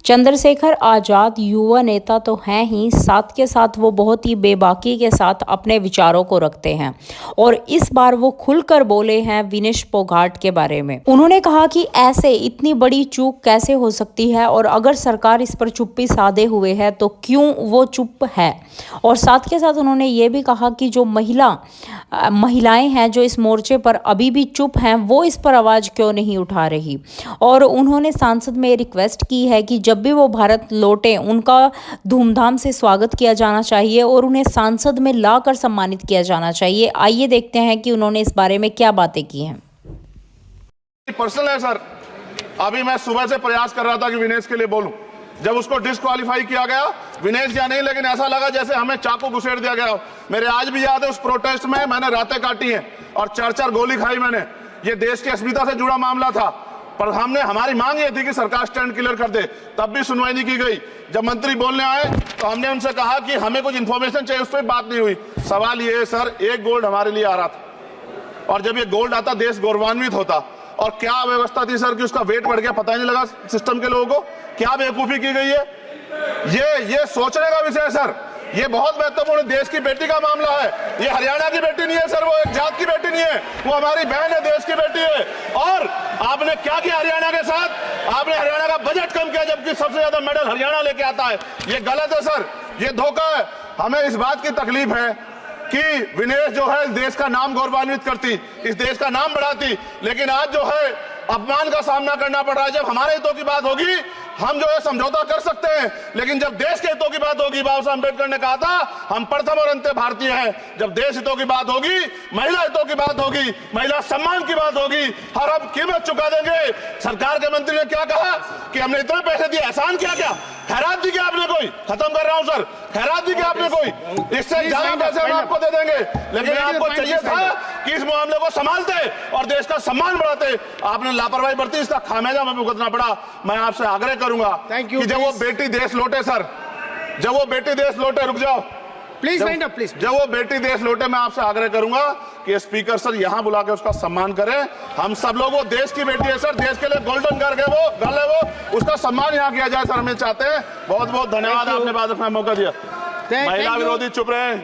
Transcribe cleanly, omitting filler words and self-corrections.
चंद्रशेखर आज़ाद युवा नेता तो हैं ही, साथ के साथ वो बहुत ही बेबाकी के साथ अपने विचारों को रखते हैं और इस बार वो खुलकर बोले हैं विनेश फोगाट के बारे में। उन्होंने कहा कि ऐसे इतनी बड़ी चूक कैसे हो सकती है और अगर सरकार इस पर चुप्पी साधे हुए है तो क्यों वो चुप है। और साथ के साथ उन्होंने ये भी कहा कि जो महिलाएं हैं जो इस मोर्चे पर अभी भी चुप हैं, वो इस पर आवाज़ क्यों नहीं उठा रही। और उन्होंने सांसद में रिक्वेस्ट की है कि जब भी वो भारत लौटे उनका धूमधाम से स्वागत किया जाना चाहिए और उन्हें सांसद में लाकर सम्मानित किया जाना चाहिए। आइए देखते हैं कि उन्होंने इस बारे में क्या बातें की हैं। पर्सनल है सर, अभी मैं सुबह से प्रयास कर रहा था कि विनेश के लिए बोलूं। जब उसको डिस्क्वालीफाई किया गया, विनेश क्या नहीं, लेकिन ऐसा लगा जैसे हमें चाकू घुसेड़ दिया गया। मेरे आज भी याद है उस प्रोटेस्ट में मैंने रातें काटी हैं और 4-4 गोली खाई मैंने। ये देश की अस्मिता से जुड़ा मामला था, पर हमारी मांग ये थी कि सरकार स्टैंड क्लियर कर दे, तब भी सुनवाई नहीं की गई। जब मंत्री बोलने आए तो हमने उनसे कहा कि हमें कुछ इंफॉर्मेशन चाहिए, उस पर बात नहीं हुई। सवाल ये है सर, एक गोल्ड हमारे लिए आ रहा था और जब ये गोल्ड आता देश गौरवान्वित होता। और क्या व्यवस्था थी सर कि उसका वेट बढ़ गया, पता ही नहीं लगा सिस्टम के लोगों को। क्या बेवकूफी की गई है, ये सोचने का विषय है सर। ये बहुत महत्वपूर्ण देश की बेटी का मामला है। ये हरियाणा की बेटी नहीं है सर, वो एक जात की बेटी नहीं है, वो हमारी बहन है, देश की बेटी है। और आपने क्या किया हरियाणा के साथ? आपने हरियाणा का बजट कम किया, जबकि सबसे ज्यादा मेडल हरियाणा लेके आता है। ये गलत है सर, ये धोखा है। हमें इस बात की तकलीफ है कि विनेश जो है देश का नाम गौरवान्वित करती, इस देश का नाम बढ़ाती, लेकिन आज जो है अपमान का सामना करना पड़ रहा है। जब हमारे हितों की बात होगी हम जो है समझौता कर सकते हैं, लेकिन जब देश के हितों की बात होगी, बाबा साहब अम्बेडकर ने कहा था हम प्रथम और अंत्य भारतीय हैं। जब देश हितों की बात होगी, महिला हितों की बात होगी, महिला सम्मान की बात होगी, हर हम कीमत चुका देंगे। सरकार के मंत्री ने क्या कहा कि हमने इतने पैसे दिए, एहसान किया क्या? खैरात दी क्या आपने कोई? खत्म कर रहा हूं सर, खैरात दी क्या आपने कोई? इससे ज्यादा पैसे हम आपको दे देंगे, लेकिन आपको चाहिए था कि इस मामले को संभालते और देश का सम्मान बढ़ाते। आपने लापरवाही बरती, इसका खामियाजा हमें भुगतना पड़ा। मैं आपसे आग्रह करूंगा कि जब वो बेटी देश लौटे सर, जब वो बेटी देश लौटे, रुक जाओ प्लीज, प्लीज, जब वो बेटी देश लौटे मैं आपसे आग्रह करूंगा कि स्पीकर सर यहां बुला के उसका सम्मान करें। हम सब लोग, वो देश की बेटी है सर, देश के लिए गोल्डन गर्ल है वो, उसका सम्मान यहां किया जाए सर, हमें चाहते हैं। बहुत बहुत धन्यवाद, आपने बात रखने का मौका दिया। महिला विरोधी चुप रहे।